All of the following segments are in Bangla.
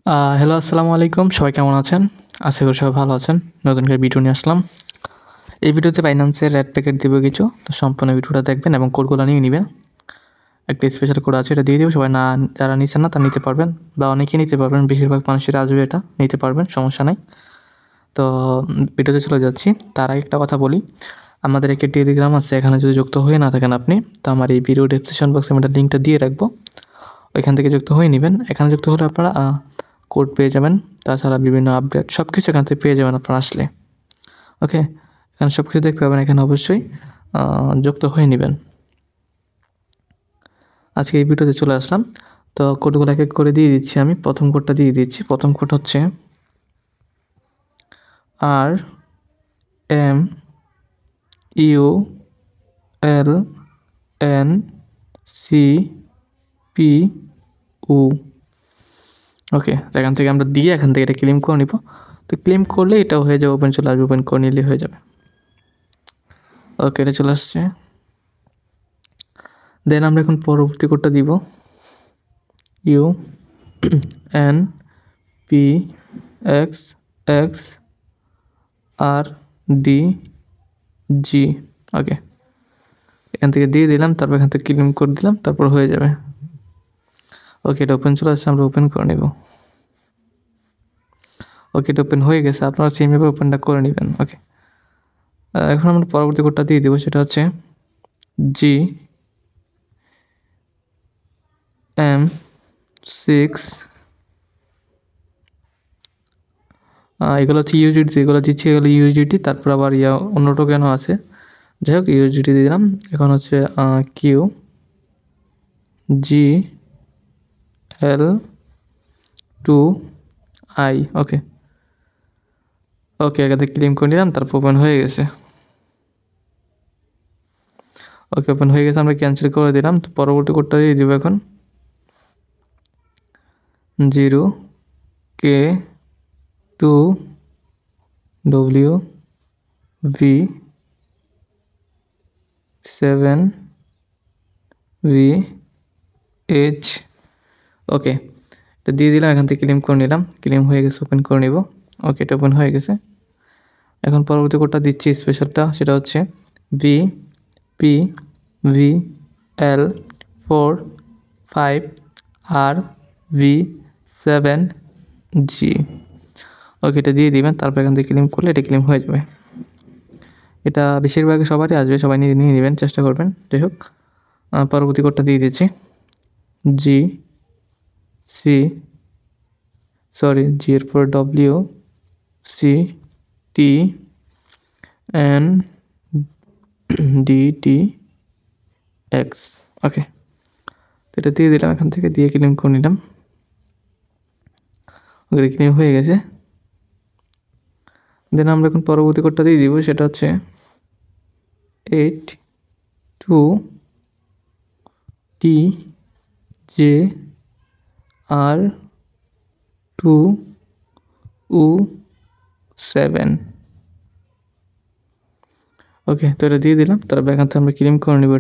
হ্যালো, আসসালামু আলাইকুম। সবাই কেমন আছেন? আশা করি সবাই ভালো আছেন। নতুন করে ভিডিও নিয়ে আসলাম। এই ভিডিওতে বাইন্যান্সের রেড প্যাকেট দিব কিছু। তো সম্পূর্ণ ভিডিওটা দেখবেন এবং কোডগুলো নিয়ে নিবেন। একটা স্পেশাল কোড আছে, এটা দিয়ে দিব। সবাই যারা নিচ্ছেন না তারা নিতে পারবেন বা অনেকেই নিতে পারবেন। বেশিরভাগ মানুষের আসবে, এটা নিতে পারবেন, সমস্যা নাই। তো ভিডিওতে চলে যাচ্ছি। তার আগে একটা কথা বলি, আমাদের একটি টেলিগ্রাম আছে, এখানে যদি যুক্ত হয়ে না থাকেন আপনি, তো আমার এই ভিডিও ডেসক্রিপশন বক্সে আমি লিঙ্কটা দিয়ে রাখবো। ওইখান থেকে যুক্ত হয়ে নেবেন। এখানে যুক্ত হলে আপনারা কোড পেয়ে যাবেন, তাছাড়া বিভিন্ন আপডেট সব কিছু এখান থেকে পেয়ে যাবেন আপনারা আসলে। ওকে, এখানে সব কিছু দেখতে পাবেন। এখানে অবশ্যই যুক্ত হয়ে নেবেন। আজকে এই ভিডিওতে চলে আসলাম। তো কোডগুলো এক এক করে দিয়ে দিচ্ছি। আমি প্রথম কোডটা দিয়ে দিচ্ছি। প্রথম কোড হচ্ছে RMULNCPU। ওকে, এখান থেকে আমরা দিয়ে এখান থেকে এটা ক্লেম করে নিব। তো ক্লেম করলে এটা হয়ে যাবে, ওপেন চলে আসবে। ওপেন করে নিলে হয়ে যাবে। ওকে, এটা চলে আসছে। দেন আমরা এখন পরবর্তী কোডটা দিব। UNPXXRDG। ওকে, এখান থেকে দিয়ে দিলাম, তারপর এখান থেকে ক্লেম করে দিলাম, তারপর হয়ে যাবে। ওকে, এটা ওপেন চলে আসছে, আমরা ওপেন করে নেব। ওকে, এটা ওপেন হয়ে গেছে। আপনারা সেইভাবে ওপেনটা করে নেবেন। ওকে, এখন আমরা পরবর্তী কোডটা দিয়ে দেবো। সেটা হচ্ছে GM6। এগুলো হচ্ছে ইউজিটি, এগুলো দিচ্ছি, এগুলো ইউজিটি। তারপর আবার অন্য টোকেনও আছে। যাই হোক, ইউজিটি দিয়ে দিলাম। এখন হচ্ছে QGL2I। ওকে ওকে, এখানে ক্লেম করে নিলাম, তারপর ওপেন হয়ে গেছে। ওকে, ওপেন হয়ে গেছে, আমরা ক্যান্সেল করে দিলাম। তো পরবর্তী কোডটা দিয়ে দিব এখন। 0K2WV7VH। ওকে, এটা দিয়ে দিলাম, এখান থেকে ক্লেম করে নিলাম। ক্লেম হয়ে গেছে, ওপেন করে নিব। ওকে, এটা ওপেন হয়ে গেছে। এখন পরবর্তী কোডটা দিচ্ছি, স্পেশালটা। সেটা হচ্ছে VPVL45RV7G। ওকে, এটা দিয়ে দিবেন, তারপর এখান থেকে ক্লেম করলে এটা ক্লেম হয়ে যাবে। এটা বেশিরভাগ সবারই আসবে, সবাই নিয়ে নেবেন, চেষ্টা করবেন। যাই হোক, পরবর্তী কোডটা দিয়ে দিচ্ছি। জি এর পর WCTNDTX। ওকে, তো এটা দিয়ে দিলাম, এখান থেকে দিয়ে ক্লেম করে নিলাম। ওকে, ক্লেম হয়ে গেছে। দেন আমরা এখন পরবর্তী কোডটা দিয়ে দিব। সেটা হচ্ছে 82TJR2U7। ওকে, তো এটা দিয়ে দিলাম, তারপর এখান থেকে আমরা ক্লেম করে নেব।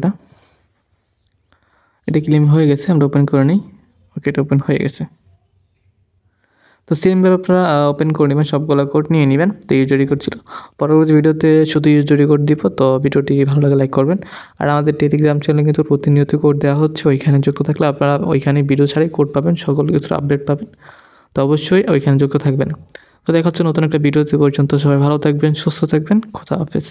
এটা ক্লেম হয়ে গেছে, আমরা ওপেন করে নিই। ওকে, এটা ওপেন হয়ে গেছে। তো সেমভাবে আপনারা ওপেন করে নেবেন, সবগুলো কোড নিয়ে নেবেন। তো ইউজারি কোড ছিল। পরবর্তী ভিডিওতে শুধু ইউজারি কোড দিব। তো ভিডিওটি ভালো লাগে লাইক করবেন। আর আমাদের টেলিগ্রাম চ্যানেলে কিন্তু প্রতিনিয়ত কোড দেওয়া হচ্ছে। ওইখানে যুক্ত থাকলে আপনারা ওইখানে ভিডিও ছাড়াই কোড পাবেন, সকল কিছুর আপডেট পাবেন। তো অবশ্যই ওইখানে যুক্ত থাকবেন। তো দেখা হচ্ছে নতুন একটা ভিডিওতে। পর্যন্ত সবাই ভালো থাকবেন, সুস্থ থাকবেন। খোদা হাফেজ।